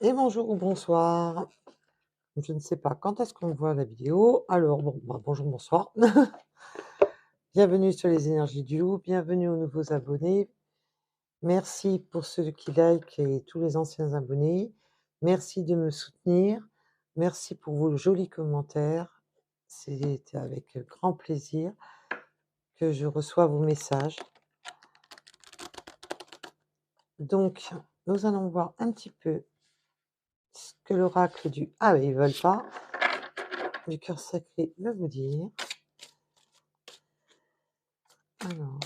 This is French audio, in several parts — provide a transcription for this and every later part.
Et bonjour ou bonsoir. Je ne sais pas quand est-ce qu'on voit la vidéo. Alors, bon, bah, bonjour, bonsoir. Bienvenue sur les énergies du loup, bienvenue aux nouveaux abonnés. Merci pour ceux qui like et tous les anciens abonnés. Merci de me soutenir. Merci pour vos jolis commentaires. C'était avec grand plaisir que je reçois vos messages. Donc, nous allons voir un petit peu ce que l'oracle du... Ah, mais ils veulent pas. Du cœur sacré veut vous dire. Alors...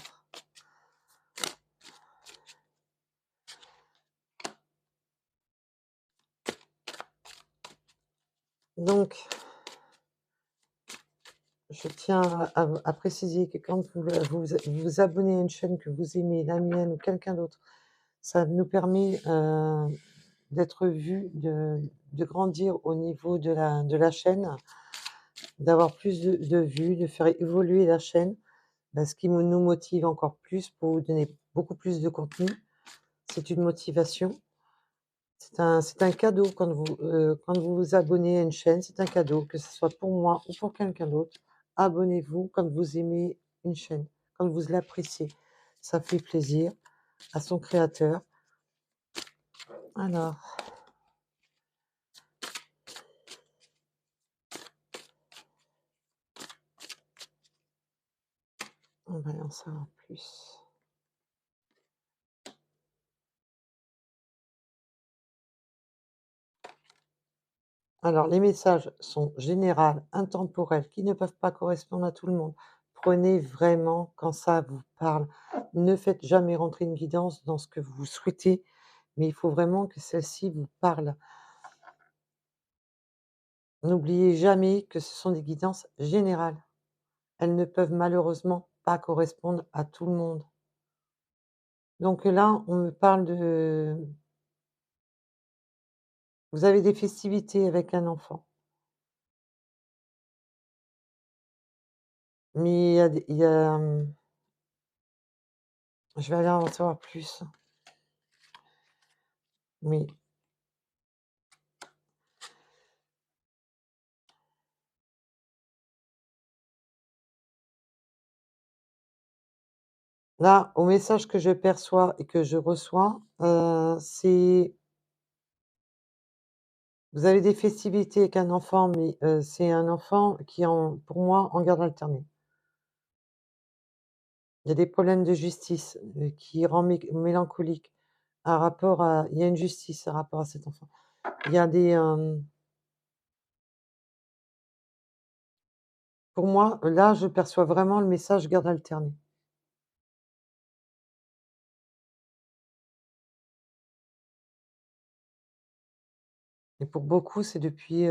Donc, je tiens à préciser que quand vous abonnez à une chaîne que vous aimez, la mienne ou quelqu'un d'autre, ça nous permet d'être vus, de grandir au niveau de la chaîne, d'avoir plus de vues, de faire évoluer la chaîne, ce qui nous motive encore plus pour vous donner beaucoup plus de contenu. C'est une motivation. C'est un cadeau quand vous vous abonnez à une chaîne, c'est un cadeau, que ce soit pour moi ou pour quelqu'un d'autre. Abonnez-vous quand vous aimez une chaîne, quand vous l'appréciez. Ça fait plaisir à son créateur. Alors, on va en savoir plus. Alors, les messages sont généraux, intemporels, qui ne peuvent pas correspondre à tout le monde. Prenez vraiment quand ça vous parle. Ne faites jamais rentrer une guidance dans ce que vous souhaitez, mais il faut vraiment que celle-ci vous parle. N'oubliez jamais que ce sont des guidances générales. Elles ne peuvent malheureusement pas correspondre à tout le monde. Donc là, on me parle de... Vous avez des festivités avec un enfant, mais je vais aller en savoir plus. Mais là, au message que je perçois et que je reçois, c'est... Vous avez des festivités avec un enfant, mais c'est un enfant qui est, pour moi, en garde alternée. Il y a des problèmes de justice qui rend mélancolique à rapport à... Il y a une justice par rapport à cet enfant. Il y a des... pour moi, là, je perçois vraiment le message garde alternée. Et pour beaucoup, c'est depuis...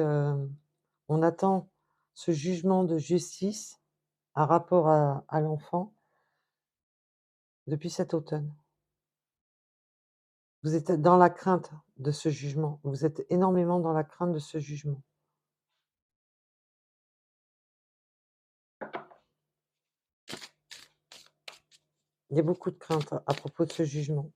on attend ce jugement de justice à rapport à l'enfant depuis cet automne. Vous êtes dans la crainte de ce jugement. Vous êtes énormément dans la crainte de ce jugement. Il y a beaucoup de crainte à propos de ce jugement.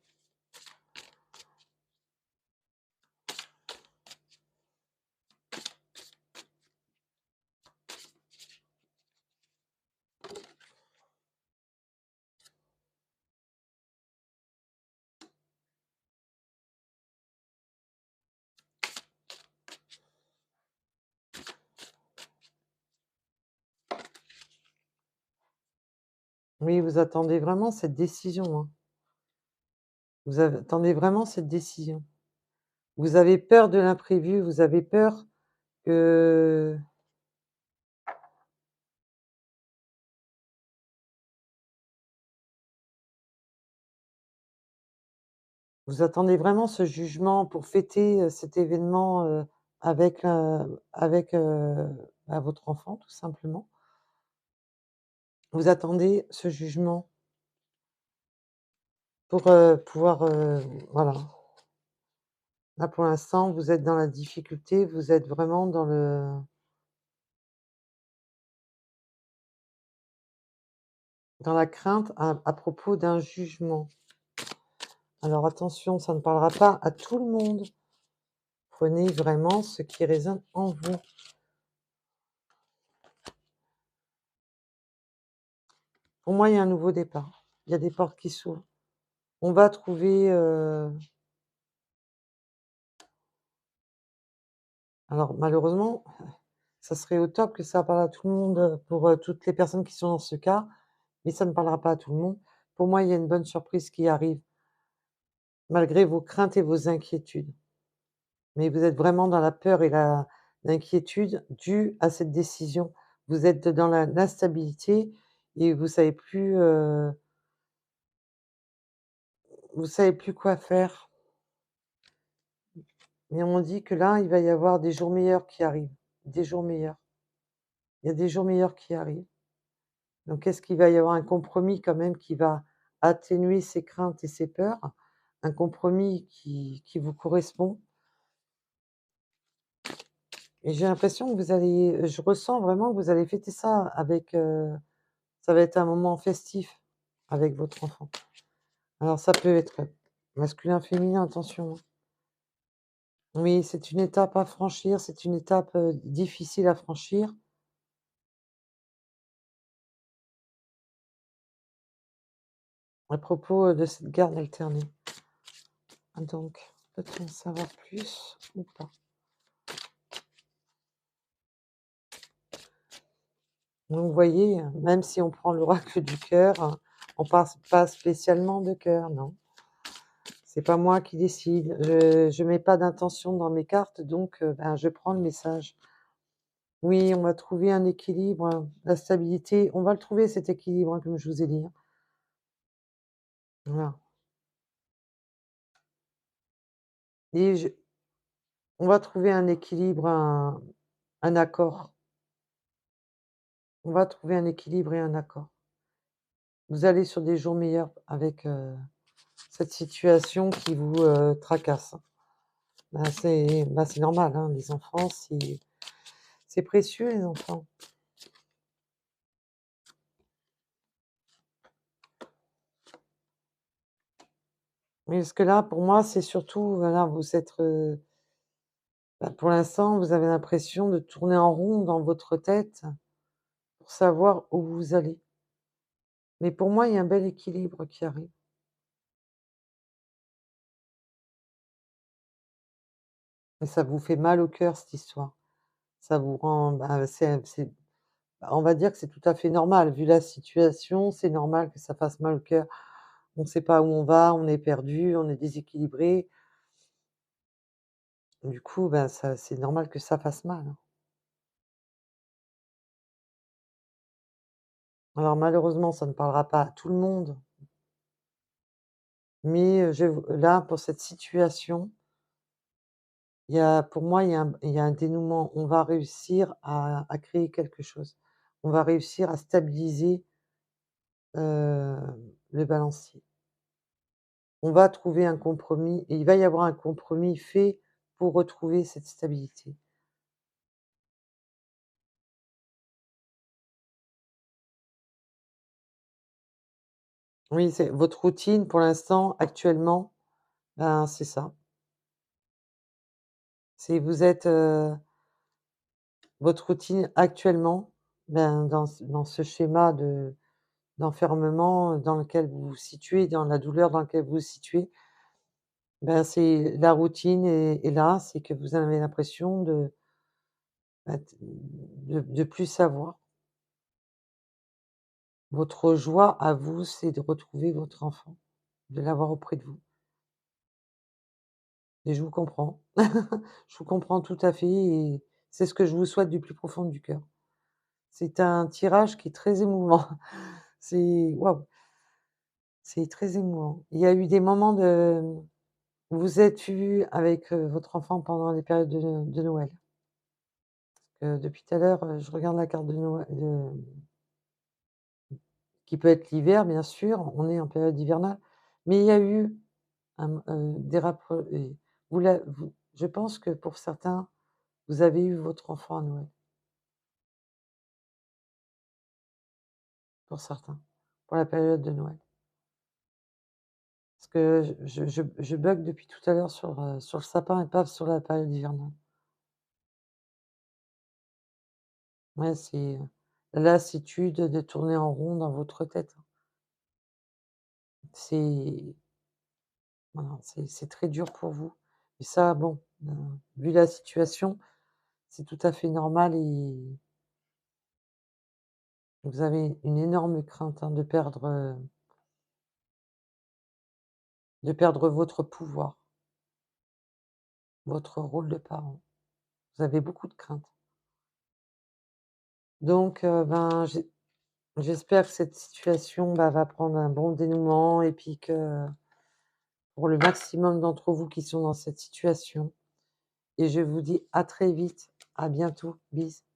Oui, vous attendez vraiment cette décision, hein. Attendez vraiment cette décision. Vous avez peur de l'imprévu, vous avez peur que... Vous attendez vraiment ce jugement pour fêter cet événement avec votre enfant, tout simplement. Vous attendez ce jugement pour pouvoir... voilà. Là, pour l'instant, vous êtes dans la difficulté, vous êtes vraiment dans la crainte à propos d'un jugement. Alors attention, ça ne parlera pas à tout le monde. prenez vraiment ce qui résonne en vous. Pour moi, il y a un nouveau départ. Il y a des portes qui s'ouvrent. On va trouver, alors malheureusement, ça serait au top que ça parle à tout le monde, pour, toutes les personnes qui sont dans ce cas, mais ça ne parlera pas à tout le monde. Pour moi, il y a une bonne surprise qui arrive, malgré vos craintes et vos inquiétudes. Mais vous êtes vraiment dans la peur et l'inquiétude due à cette décision. Vous êtes dans l'instabilité et vous savez plus quoi faire. Mais on dit que là, il va y avoir des jours meilleurs qui arrivent, des jours meilleurs. Il y a des jours meilleurs qui arrivent. Donc est-ce qu'il va y avoir un compromis quand même qui va atténuer ces craintes et ces peurs? Un compromis qui vous correspond? Et j'ai l'impression que je ressens vraiment que vous allez fêter ça avec, ça va être un moment festif avec votre enfant. Alors ça peut être masculin, féminin, attention, hein. Oui, c'est une étape à franchir, c'est une étape, difficile à franchir. À propos, de cette garde alternée. Donc, peut-on en savoir plus ou pas? Donc vous voyez, même si on prend l'oracle du cœur, on passe pas spécialement de cœur, non. C'est pas moi qui décide. Je mets pas d'intention dans mes cartes, donc ben, je prends le message. Oui, on va trouver un équilibre, la stabilité, on va le trouver cet équilibre, hein, comme je vous ai dit, hein. Voilà. Et je On va trouver un équilibre, un accord. On va trouver un équilibre et un accord. Vous allez sur des jours meilleurs avec, cette situation qui vous, tracasse. C'est normal, hein, les enfants, c'est précieux les enfants. Mais parce que là, pour moi, c'est surtout, voilà, vous êtes, bah, pour l'instant, vous avez l'impression de tourner en rond dans votre tête pour savoir où vous allez. Mais pour moi, il y a un bel équilibre qui arrive. Et ça vous fait mal au cœur cette histoire. Ça vous rend, bah, bah, on va dire que c'est tout à fait normal. Vu la situation, c'est normal que ça fasse mal au cœur. On ne sait pas où on va, on est perdu, on est déséquilibré. Du coup, ben, ça c'est normal que ça fasse mal, hein. Alors malheureusement, ça ne parlera pas à tout le monde, mais là, pour cette situation, pour moi, il y a un dénouement. On va réussir à créer quelque chose. On va réussir à stabiliser, le balancier. On va trouver un compromis et il va y avoir un compromis fait pour retrouver cette stabilité. Oui, c'est votre routine pour l'instant, actuellement, ben, c'est ça. C'est vous êtes, votre routine actuellement, ben, dans ce schéma d'enfermement dans lequel vous vous situez, dans la douleur dans laquelle vous vous situez, ben, c'est la routine est là, c'est que vous avez l'impression bah, de plus savoir. Votre joie à vous, c'est de retrouver votre enfant, de l'avoir auprès de vous et je vous comprends. Je vous comprends tout à fait et c'est ce que je vous souhaite du plus profond du cœur. C'est un tirage qui est très émouvant. C'est waouh, c'est très émouvant. Il y a eu des moments de vous vous êtes vus avec, votre enfant pendant les périodes de Noël? Depuis tout à l'heure, je regarde la carte de Noël, qui peut être l'hiver bien sûr, on est en période hivernale, mais il y a eu des rappro et je pense que pour certains, vous avez eu votre enfant à Noël, pour certains, pour la période de Noël. que je bug depuis tout à l'heure sur le sapin et pas sur la période hivernale. Ouais, c'est, la lassitude de tourner en rond dans votre tête. C'est voilà, c'est très dur pour vous et ça, bon, vu la situation, c'est tout à fait normal et vous avez une énorme crainte, hein, de perdre votre pouvoir, votre rôle de parent. Vous avez beaucoup de craintes. Donc ben, j'espère que cette situation, bah, va prendre un bon dénouement et puis que pour le maximum d'entre vous qui sont dans cette situation et je vous dis à très vite. À bientôt. Bis.